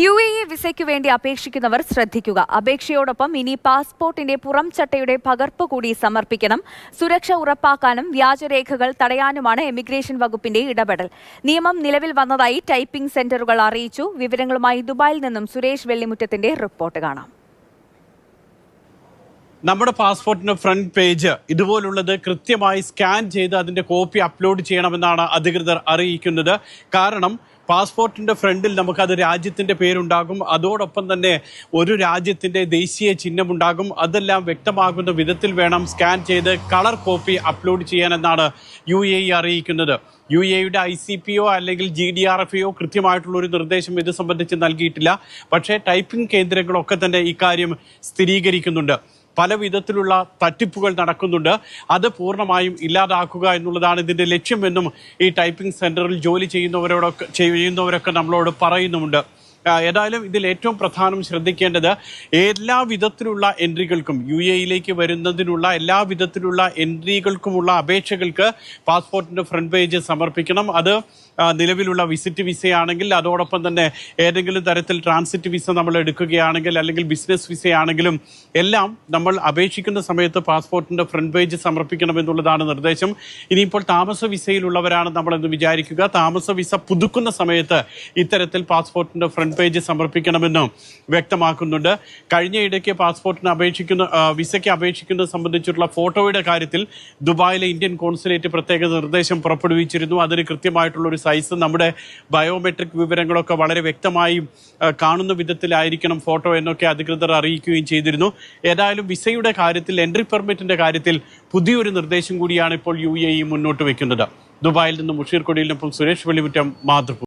UAE വിസയ്ക്ക് വേണ്ടി അപേക്ഷിക്കുന്നവർ ശ്രദ്ധിക്കുക. അപേക്ഷയോടൊപ്പം ഇനി പാസ്പോർട്ടിന്റെ പുറംചട്ടയുടെ പകർപ്പ് കൂടി സമർപ്പിക്കണം. സുരക്ഷ ഉറപ്പാക്കാനും വ്യാജരേഖകൾ തടയാനുമാണ് ഇമിഗ്രേഷൻ വകുപ്പിന്റെ ഇടപെടൽ. നിയമം നിലവിൽ വന്നതായി ടൈപ്പിംഗ് സെന്ററുകൾ അറിയിച്ചു. വിവരങ്ങളുമായി ദുബായിൽ നിന്നും സുരേഷ് വെള്ളിമുറ്റത്തിന്റെ റിപ്പോർട്ട് കാണാം. നമ്മുടെ പാസ്പോർട്ടിന്റെ ഫ്രണ്ട് പേജ് ഇതുപോലുള്ളത് കൃത്യമായി സ്കാൻ ചെയ്ത് അതിന്റെ കോപ്പി അപ്ലോഡ് ചെയ്യണമെന്നാണ് അധികൃതർ അറിയിക്കുന്നത്. കാരണം പാസ്പോർട്ടിന്റെ ഫ്രണ്ടിൽ നമുക്കത് രാജ്യത്തിന്റെ പേരുണ്ടാകും, അതോടൊപ്പം തന്നെ ഒരു രാജ്യത്തിന്റെ ദേശീയ ചിഹ്നമുണ്ടാകും. അതെല്ലാം വ്യക്തമാകുന്ന വിധത്തിൽ വേണം സ്കാൻ ചെയ്ത് കളർ കോപ്പി അപ്ലോഡ് ചെയ്യാനെന്നാണ് UAE അറിയിക്കുന്നത്. UAEയുടെ ICPO അല്ലെങ്കിൽ GDRFO കൃത്യമായിട്ടുള്ളൊരു നിർദ്ദേശം ഇത് സംബന്ധിച്ച് നൽകിയിട്ടില്ല. പക്ഷേ ടൈപ്പിംഗ് കേന്ദ്രങ്ങളൊക്കെ തന്നെ ഇക്കാര്യം സ്ഥിരീകരിക്കുന്നുണ്ട്. പല വിധത്തിലുള്ള തട്ടിപ്പുകൾ നടക്കുന്നുണ്ട്. അത് പൂർണ്ണമായും ഇല്ലാതാക്കുക എന്നുള്ളതാണ് ഇതിൻ്റെ ലക്ഷ്യമെന്നും ഈ ടൈപ്പിംഗ് സെന്ററിൽ ജോലി ചെയ്യുന്നവരൊക്കെ നമ്മളോട് പറയുന്നുമുണ്ട്. ഏതായാലും ഇതിൽ ഏറ്റവും പ്രധാനം ശ്രദ്ധിക്കേണ്ടത് എല്ലാ വിധത്തിലുള്ള എൻട്രികൾക്കും UAEയിലേക്ക് വരുന്നതിനുള്ള എല്ലാ വിധത്തിലുള്ള എൻട്രികൾക്കുമുള്ള അപേക്ഷകൾക്ക് പാസ്പോർട്ടിൻ്റെ ഫ്രണ്ട് പേജ് സമർപ്പിക്കണം. അത് നിലവിലുള്ള വിസിറ്റ് വിസയാണെങ്കിൽ, അതോടൊപ്പം തന്നെ ഏതെങ്കിലും തരത്തിൽ ട്രാൻസിറ്റ് വിസ നമ്മൾ എടുക്കുകയാണെങ്കിൽ, അല്ലെങ്കിൽ ബിസിനസ് വിസയാണെങ്കിലും എല്ലാം നമ്മൾ അപേക്ഷിക്കുന്ന സമയത്ത് പാസ്പോർട്ടിൻ്റെ ഫ്രണ്ട് പേജ് സമർപ്പിക്കണമെന്നുള്ളതാണ് നിർദ്ദേശം. ഇനിയിപ്പോൾ താമസ വിസയിലുള്ളവരാണ് നമ്മളെന്ന് വിചാരിക്കുക. താമസ വിസ പുതുക്കുന്ന സമയത്ത് ഇത്തരത്തിൽ പാസ്പോർട്ടിൻ്റെ ഫ്രണ്ട് പേജ് സമർപ്പിക്കണമെന്നും വ്യക്തമാക്കുന്നുണ്ട്. കഴിഞ്ഞ ഇടയ്ക്ക് പാസ്പോർട്ടിന് വിസയ്ക്ക് അപേക്ഷിക്കുന്നത് സംബന്ധിച്ചിട്ടുള്ള ഫോട്ടോയുടെ കാര്യത്തിൽ ദുബായിലെ ഇന്ത്യൻ കോൺസുലേറ്റ് പ്രത്യേക നിർദ്ദേശം പുറപ്പെടുവിച്ചിരുന്നു. അതിന് കൃത്യമായിട്ടുള്ളൊരു സൈസ്, നമ്മുടെ ബയോമെട്രിക് വിവരങ്ങളൊക്കെ വളരെ വ്യക്തമായി കാണുന്ന വിധത്തിലായിരിക്കണം ഫോട്ടോ എന്നൊക്കെ അധികൃതർ അറിയിക്കുകയും ചെയ്തിരുന്നു. ഏതായാലും വിസയുടെ കാര്യത്തിൽ, എൻട്രി പെർമിറ്റിന്റെ കാര്യത്തിൽ പുതിയൊരു നിർദ്ദേശം കൂടിയാണ് ഇപ്പോൾ UAE മുന്നോട്ട് വെക്കുന്നത്. ദുബായിൽ നിന്ന് മുഷീർ കൊടിയിലിനൊപ്പം സുരേഷ് വെള്ളിമുറ്റം, മാതൃഭൂമി.